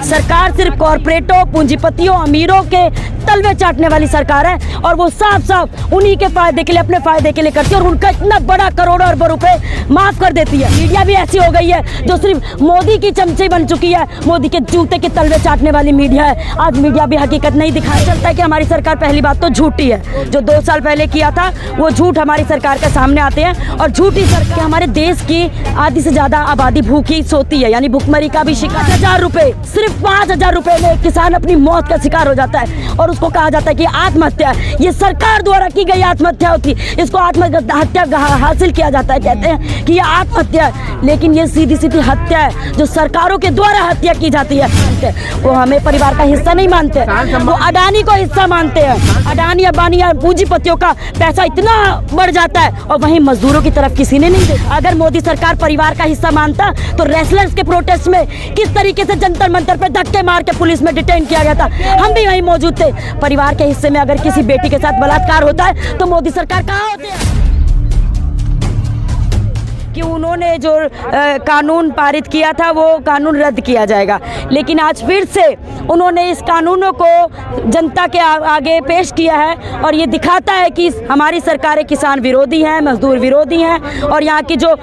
सरकार सिर्फ कॉर्पोरेटों, पूंजीपतियों, अमीरों के तलवे चाटने वाली सरकार है और वो साफ साफ उन्हीं के फायदे के लिए, अपने फायदे के लिए करती है और उनका इतना बड़ा करोड़ों अरबों रुपए माफ कर देती है। मीडिया भी ऐसी हो गई है जो सिर्फ मोदी की चमचे बन चुकी है, मोदी के जूते के तलवे चाटने वाली मीडिया है। आज मीडिया भी हकीकत नहीं दिखाई चलता है कि हमारी सरकार पहली बात तो झूठी है। जो 2 साल पहले किया था वो झूठ हमारी सरकार के सामने आते हैं और झूठी सरकार हमारे देश की आधी से ज्यादा आबादी भूखी सोती है, यानी भुखमरी का भी शिकार। 5,000 रुपए, सिर्फ 5,000 रुपए में एक किसान अपनी मौत का शिकार हो जाता है और उसको कहा जाता है कि आत्महत्या। ये सरकार द्वारा की गई आत्महत्या होती, इसको आत्महत्या हासिल किया जाता है। कहते हैं कि ये आत्महत्या है, लेकिन ये सीधी सीधी हत्या है जो सरकारों के द्वारा हत्या की जाती है। वो हमें परिवार का हिस्सा नहीं मानते, वो अडानी को हिस्सा मानते हैं। अडानी, अंबानी या पूंजीपतियों का पैसा इतना बढ़ जाता है और वहीं मजदूरों की तरफ किसी ने नहीं देखा। अगर मोदी सरकार परिवार का हिस्सा मानता तो रेसलर्स के प्रोटेस्ट में किस तरीके से जंतर मंतर पे धक्के मार के पुलिस में डिटेन किया गया था, हम भी वहीं मौजूद थे। परिवार के हिस्से में अगर किसी बेटी के साथ बलात्कार होता है तो मोदी सरकार कहाँ होती है? कि उन्होंने जो कानून पारित किया था वो कानून रद्द किया जाएगा, लेकिन आज फिर से उन्होंने इस कानूनों को जनता के आगे पेश किया है और ये दिखाता है कि हमारी सरकारें किसान विरोधी हैं, मजदूर विरोधी हैं और यहाँ की जो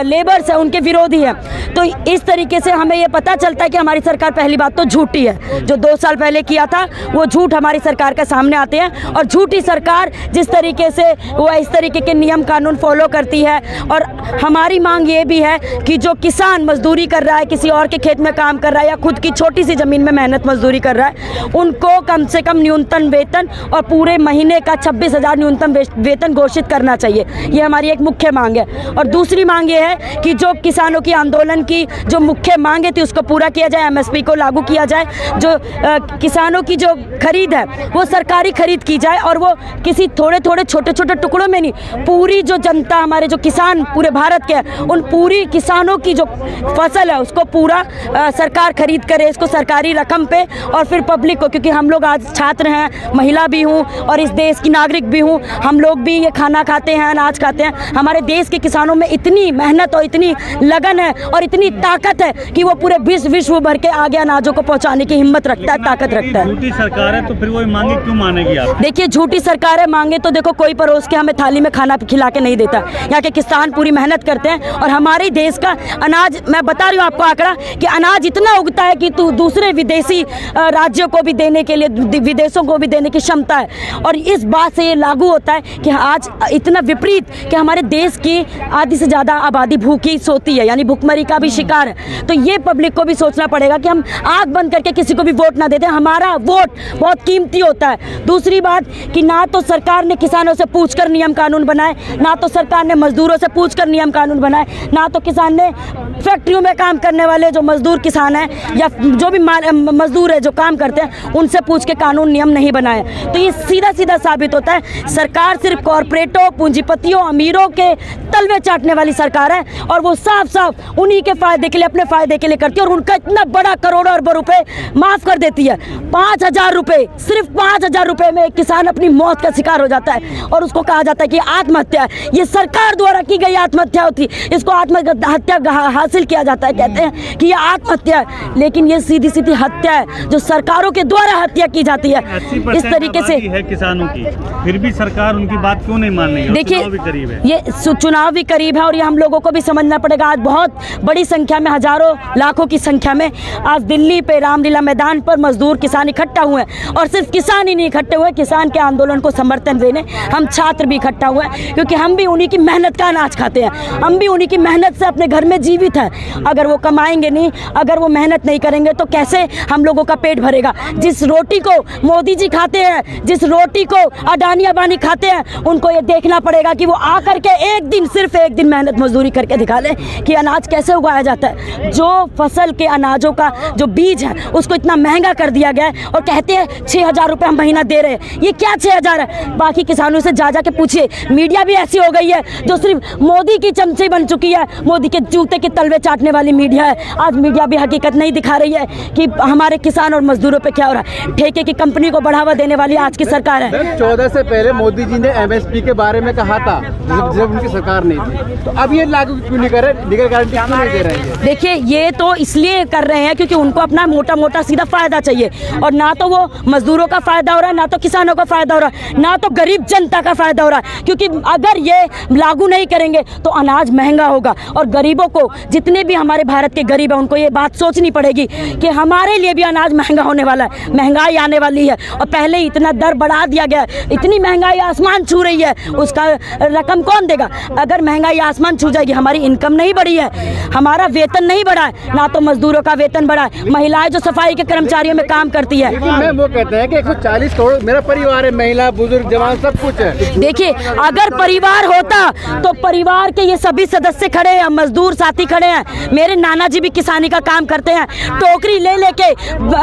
लेबर्स हैं उनके विरोधी हैं। तो इस तरीके से हमें ये पता चलता है कि हमारी सरकार पहली बात तो झूठी है। जो 2 साल पहले किया था वो झूठ हमारी सरकार के सामने आते हैं और झूठी सरकार जिस तरीके से वो इस तरीके के नियम कानून फॉलो करती है। और हमारी मांग ये भी है कि जो किसान मजदूरी कर रहा है, किसी और के खेत में काम कर रहा है या खुद की छोटी सी ज़मीन में मेहनत मजदूरी कर रहा है, उनको कम से कम न्यूनतम वेतन और पूरे महीने का 26,000 न्यूनतम वेतन घोषित करना चाहिए। ये हमारी एक मुख्य मांग है। और दूसरी मांग ये है कि जो किसानों की आंदोलन की जो मुख्य मांगे थी उसको पूरा किया जाए, MSP को लागू किया जाए। जो किसानों की जो खरीद है वो सरकारी खरीद की जाए और वो किसी थोड़े थोड़े छोटे छोटे टुकड़ों में नहीं, पूरी जो जनता, हमारे जो किसान पूरे भारत के, उन पूरी किसानों की जो फसल है उसको पूरा सरकार खरीद करे, इसको सरकारी रकम पे और फिर पब्लिक को, क्योंकि हम लोग आज छात्र हैं, महिला भी हूँ और इस देश की नागरिक भी हूँ, हम लोग भी ये खाना खाते हैं, अनाज खाते हैं। हमारे देश के किसानों में इतनी मेहनत और इतनी लगन है और इतनी ताकत है कि वो पूरे विश्व भर के आगे अनाजों को पहुँचाने की हिम्मत रखता है, ताकत रखता है। झूठी सरकार है तो फिर वो मांगे क्यों मानेगी आप? देखिए, झूठी सरकार है, मांगे तो देखो कोई परोस के हमें थाली में खाना खिला के नहीं देता। यहाँ के किसान पूरी मेहनत करते हैं और हमारे देश का अनाज, मैं बता रही हूँ आपको आंकड़ा, कि अनाज इतना उगता है कि दूसरे विदेशी राज्यों को भी देने के लिए, विदेशों को भी देने की क्षमता है। और इस बात से ये लागू होता है कि आज इतना विपरीत कि हमारे देश की आधी से ज़्यादा आबादी भूखी सोती है, यानी भुखमरी का भी शिकार है। तो ये पब्लिक को भी सोचना पड़ेगा कि हम आँख बंद करके किसी को भी वोट ना देते। हमारा वोट बहुत कीमती होता है। दूसरी बात कि ना तो सरकार ने किसानों से पूछकर नियम कानून बनाए, ना तो सरकार ने मजदूरों से पूछकर नियम कानून बनाए, ना तो किसान ने फैक्ट्रियों में काम करने वाले जो मजदूर किसान हैं या जो भी मजदूर है जो काम करते हैं उनसे पूछ के कानून नियम नहीं बनाए। तो ये सीधा सीधा साबित होता है सरकार सिर्फ कॉर्पोरेटों, पूंजीपतियों, अमीरों के तलवे चाटने वाली सरकार है और वो साफ साफ उन्हीं के फायदे के लिए, अपने फायदे के लिए करती है और उनका इतना बड़ा करोड़ों अरबों रुपए माफ कर देती है। 5,000 रुपए, सिर्फ 5,000 रुपए में एक किसान अपनी मौत का शिकार हो जाता है और उसको कहा जाता है कि आत्महत्या है। ये सरकार द्वारा की गई आत्महत्या होती, इसको आत्महत्या हासिल किया जाता है। कहते हैं कि ये आत्महत्या है, लेकिन ये सीधी सीधी हत्या है जो सरकारों के द्वारा हत्या की जाती है। इस तरीके से है किसानों की, फिर भी सरकार उनकी बात क्यों नहीं मान रही है? देखिए, ये चुनाव भी करीब है और ये हम लोगों को भी समझना पड़ेगा। आज बहुत बड़ी संख्या में, हजारों लाखों की संख्या में आज दिल्ली पे रामलीला मैदान पर मजदूर किसान इकट्ठा हुए हैं और सिर्फ किसान ही नहीं इकट्ठे हुए, किसान के आंदोलन को समर्थन देने हम छात्र भी इकट्ठा हुए हैं, क्योंकि हम भी उन्हीं की मेहनत का अनाज खाते हैं, हम भी उन्हीं की मेहनत से अपने घर में जीवित हैं। अगर वो कमाएंगे नहीं, अगर वो मेहनत नहीं करेंगे तो कैसे हम लोगों का पेट भरेगा? जिस रोटी को मोदी जी खाते हैं, जिस रोटी को अडानी अंबानी खाते हैं, उनको ये देखना पड़ेगा कि वो आकर के एक दिन, सिर्फ एक दिन मेहनत मजदूरी करके दिखा लें कि अनाज कैसे उगाया जाता है। जो फसल के अनाजों का जो बीज है उसको इतना महंगा कर दिया गया है और कहते हैं 6,000 रुपये हम महीना दे रहे हैं। ये क्या 6,000 है? बाकी किसानों से जा के पूछिए। मीडिया भी ऐसी हो गई है जो सिर्फ मोदी की चमची बन चुकी है, मोदी के जूते के तलवे चाटने वाली मीडिया है। आज मीडिया भी हकीकत नहीं दिखा रही है कि हमारे किसान और मजदूरों पे क्या हो रहा है। ठेके की कंपनी को बढ़ावा देने वाली आज की सरकार है। 14 से पहले मोदी जी ने एमएसपी के बारे में कहा था जब उनकी सरकार नहीं थी, तो अब ये लागू क्यों नहीं कर रहे, लीगल गारंटी क्यों नहीं दे रहे हैं? देखिए, ये तो इसलिए कर रहे हैं क्योंकि उनको अपना मोटा मोटा सीधा फायदा चाहिए, और ना तो वो मजदूरों का फायदा हो रहा है, ना तो किसानों का फायदा हो रहा है, ना तो गरीब जनता का फायदा हो रहा है। क्योंकि अगर ये लागू नहीं करेंगे तो अनाज महंगा होगा, और गरीबों को, जितने भी हमारे भारत के गरीब हैं, उनको ये बात सोचनी पड़ेगी कि हमारे लिए भी अनाज महंगा होने वाला है, महंगाई आने वाली है। और पहले ही इतना दर बढ़ा दिया गया, इतनी महंगाई आसमान छू रही है, उसका रकम कौन देगा? अगर महंगाई आसमान छू जाएगी, हमारी इनकम नहीं बढ़ी है, हमारा वेतन नहीं बढ़ा है, ना तो मजदूरों का वेतन बढ़ा है, महिलाएं जो सफाई के कर्मचारियों में काम करती है। मैम वो कहते हैं कि 140 करोड़ मेरा परिवार है, महिला, बुजुर्ग, जवान सब कुछ है। देखिए, अगर परिवार होता तो परिवार के ये सभी सदस्य खड़े हैं, मजदूर साथी खड़े हैं। मेरे नाना जी भी किसानी का काम करते हैं, टोकरी ले लेके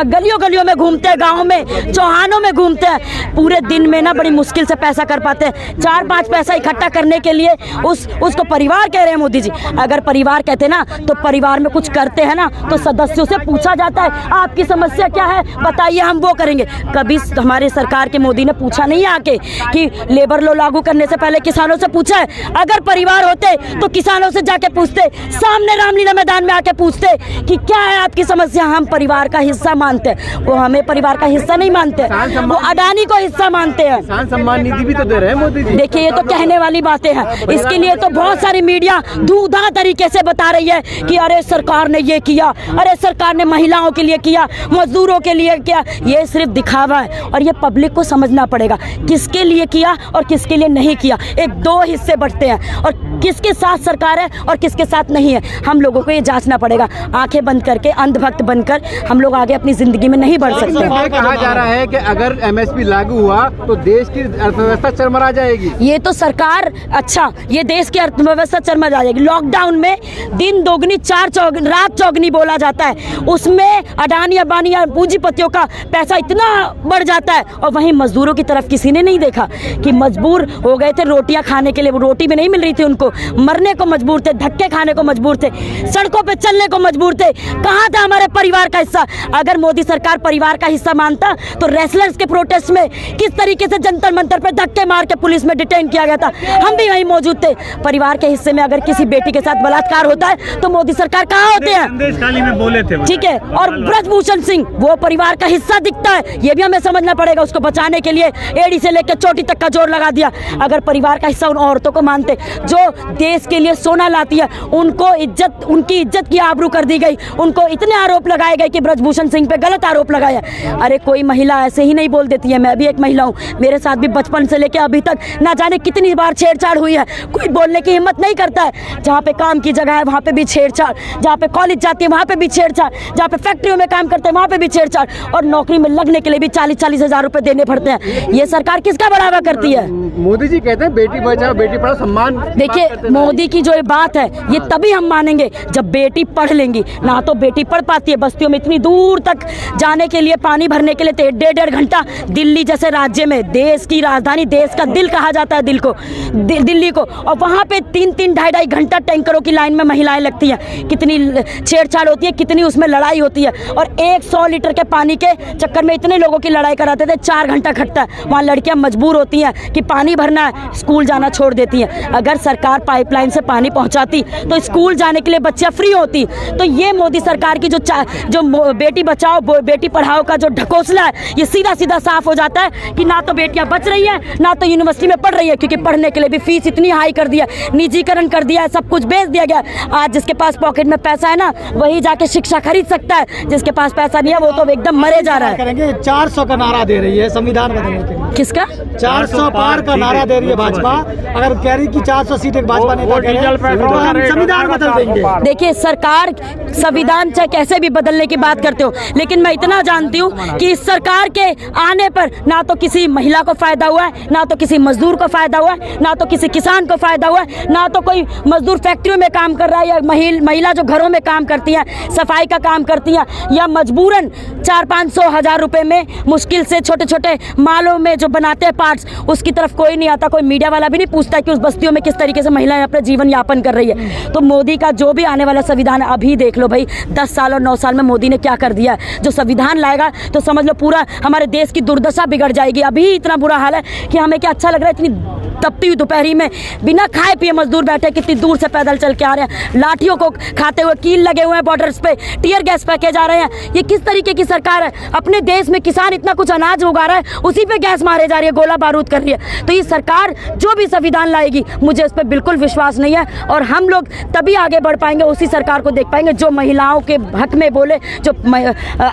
गलियों गलियों में घूमते हैं, गाँव में, चौहानों में घूमते हैं, पूरे दिन में ना बड़ी मुश्किल से पैसा कर पाते हैं। 4-5 पैसा इकट्ठा करने के लिए उसको परिवार कह रहे हैं मोदी जी। अगर परिवार कहते ना तो परिवार में कुछ करते हैं ना तो सदस्यों से पूछा जाता है आपकी समस्या क्या है, बताइए, हम वो करेंगे। कभी हमारे सरकार के मोदी ने पूछा नहीं आके कि लेबर लॉ लागू करने से पहले किसानों से पूछा है? अगर परिवार होते तो किसानों से जाके पूछते, सामने रामलीला मैदान में आके पूछते कि क्या है आपकी समस्या। हम परिवार का हिस्सा मानते हैं, वो हमें परिवार का हिस्सा नहीं मानते, वो अडानी को हिस्सा मानते हैं। किसान सम्मान निधि भी तो दे रहे हैं मोदी जी। देखिए, ये तो कहने वाली बातें हैं, इसके लिए तो बहुत सारी मीडिया धूधा तरीके से बता रही है कि अरे सरकार ने ये किया, अरे सरकार ने महिलाओं के लिए किया, मजदूरों के लिए किया। ये सिर्फ दिखावा है, और ये पब्लिक को समझना पड़ेगा किसके लिए किया और किसके लिए नहीं किया। एक दो हिस्से बढ़ते हैं, और किसके साथ सरकार है और किसके साथ नहीं है, हम लोगों को ये जांचना पड़ेगा। आंखें बंद करके, अंधभक्त बनकर हम लोग आगे अपनी जिंदगी में नहीं बढ़ सकते। कहा जा रहा है कि अगर एमएसपी लागू हुआ तो देश की अर्थव्यवस्था चरमरा जाएगी। ये तो सरकार, अच्छा, ये देश की अर्थव्यवस्था चरमरा जाएगी। लॉकडाउन में दिन दोगुनी रात चौगुनी बोला जाता है, उसमें अडानी अंबानी पूंजीपतियों का पैसा इतना बढ़ जाता है, और वहीं मजदूरों की तरफ किसी ने नहीं देखा कि मजबूर हो गए थे रोटियां खाने के लिए। वो रोटी भी नहीं मिल रही थी उनको, मरने को मजबूर थे, धक्के खाने को मजबूर थे, सड़कों पे चलने को मजबूर थे। कहाँ था हमारे परिवार का हिस्सा? अगर मोदी सरकार परिवार का हिस्सा मानता तो रेसलर्स के प्रोटेस्ट में किस तरीके से जंतर मंतर पे धक्के मार के पुलिस में डिटेन किया गया था, हम भी वहीं मौजूद थे। परिवार के हिस्से में अगर किसी बेटी के साथ बलात्कार होता है तो मोदी सरकार कहाँ होते हैं? संदेश खाली में बोले थे, ठीक है। और ब्रजभूषण सिंह वो परिवार का हिस्सा दिखता है, ये भी हमें समझना पड़ेगा। उसको बचाने के लिए एड़ी से लेकर चोटी तक का जोर लगा दिया। अगर परिवार का हिस्सा उन औरतों को मानते जो देश के लिए सोना लाती है, उनको इज्जत, उनकी इज्जत की आबरू कर दी गई, उनको इतने आरोप लगाए गए कि ब्रजभूषण सिंह पे गलत आरोप लगाया। अरे कोई महिला ऐसे ही नहीं बोल देती है। मैं भी एक महिला हूँ, मेरे साथ भी बचपन से लेकर अभी तक ना जाने कितनी बार छेड़छाड़ हुई है। कोई बोलने की हिम्मत नहीं करता है। जहाँ पे काम की जगह है वहाँ पे भी छेड़छाड़, जहाँ पे कॉलेज जाती है वहाँ पे भी छेड़छाड़, जहाँ पे फैक्ट्रियों में काम करते हैं वहाँ पे भी छेड़छाड़, और नौकरी में लगने के लिए भी 40-40 हज़ार रुपए देने पड़ते हैं। ये सरकार किसका बढ़ावा करती है? मोदी जी कहते हैं बेटी बचाओ बेटी पढ़ाओ सम्मान। देखिए, मोदी की जो ये बात है ये तभी हम मानेंगे जब बेटी पढ़ लेंगी। ना तो बेटी पढ़ पाती है, बस्तियों में इतनी दूर तक जाने के लिए, पानी भरने के लिए 1.5 घंटा, दिल्ली जैसे राज्य में, देश की राजधानी, देश का दिल कहा जाता है दिल्ली को, और वहाँ पे 3-3, 2.5 घंटा टैंकरों की लाइन में महिलाएं लगती हैं। कितनी छेड़छाड़ होती है, कितनी उसमें लड़ाई होती है, और 100 लीटर के पानी के चक्कर में इतने लोगों की लड़ाई कराते थे, 4 घंटा खटता है। वहाँ लड़कियाँ मजबूर होती हैं कि पानी भरना है, स्कूल जाना छोड़ देती हैं। अगर सरकार पाइपलाइन से पानी पहुँचाती तो स्कूल जाने के लिए बच्चियाँ फ्री होती। तो ये मोदी सरकार की जो बेटी बचाओ बेटी पढ़ाओ का जो ढकोसला है, ये सीधा सीधा साफ हो जाता है कि ना तो बेटियां बच रही हैं, ना तो यूनिवर्सिटी में पढ़ रही है, क्योंकि पढ़ने के लिए भी फीस इतनी हाई कर दिया, निजीकरण कर दिया है, सब कुछ बेच दिया गया। आज जिसके पास पॉकेट में पैसा है ना, वही जाके शिक्षा खरीद सकता है, जिसके पास पैसा नहीं है वो तो एकदम मरे जा रहा है। करेंगे 400 का नारा दे रही है संविधान बदलने के लिए। किसका? 400 पार का नारा दे रही है भाजपा। अगर कह रही कि 400 सीटें भाजपा नेता कह रहे हैं तो हम संविधान बदल देंगे। देखिए, सरकार संविधान चाहे कैसे भी बदलने की बात करते हो, लेकिन मैं इतना जानती हूँ कि इस सरकार के आने पर ना तो किसी महिला को फायदा हुआ है, ना तो किसी मजदूर को फायदा हुआ है, ना तो किसी किसान को फायदा हुआ है, ना तो कोई मजदूर फैक्ट्रियों में काम कर रहा है, या महिला जो घरों में काम करती है, सफाई का काम करती है, या मजबूरन 400-500 हज़ार रुपए में मुश्किल से छोटे छोटे मालों में जो बनाते हैं पार्ट्स, उसकी तरफ कोई नहीं आता, कोई मीडिया वाला भी नहीं पूछता है कि उस बस्तियों में किस तरीके से महिलाएं अपना जीवन यापन कर रही है। तो मोदी का जो भी आने वाला संविधान, अभी देख लो भाई 10 साल और 9 साल में मोदी ने क्या कर दिया है। जो संविधान लाएगा तो समझ लो पूरा हमारे देश की दुर्दशा बिगड़ जाएगी। अभी इतना बुरा हाल है कि हमें क्या अच्छा लग रहा है, इतनी तपती हुई दोपहरी में बिना खाए पिए मजदूर बैठे कितनी दूर से पैदल चल के आ रहे हैं, लाठियों को खाते हुए, कील लगे हुए हैं बॉर्डर्स पे, टीयर गैस फेंके जा रहे हैं। ये किस तरीके की सरकार है? अपने देश में किसान इतना कुछ अनाज उगा रहा है, उसी पे गैस मारे जा रही है, गोला बारूद कर रही है। तो ये सरकार जो भी संविधान लाएगी, मुझे इस पर बिल्कुल विश्वास नहीं है। और हम लोग तभी आगे बढ़ पाएंगे, उसी सरकार को देख पाएंगे जो महिलाओं के हक में बोले, जो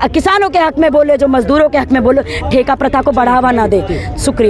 किसानों के हक में बोले, जो मजदूरों के हक में बोले, ठेका प्रथा को बढ़ावा ना दे। शुक्रिया।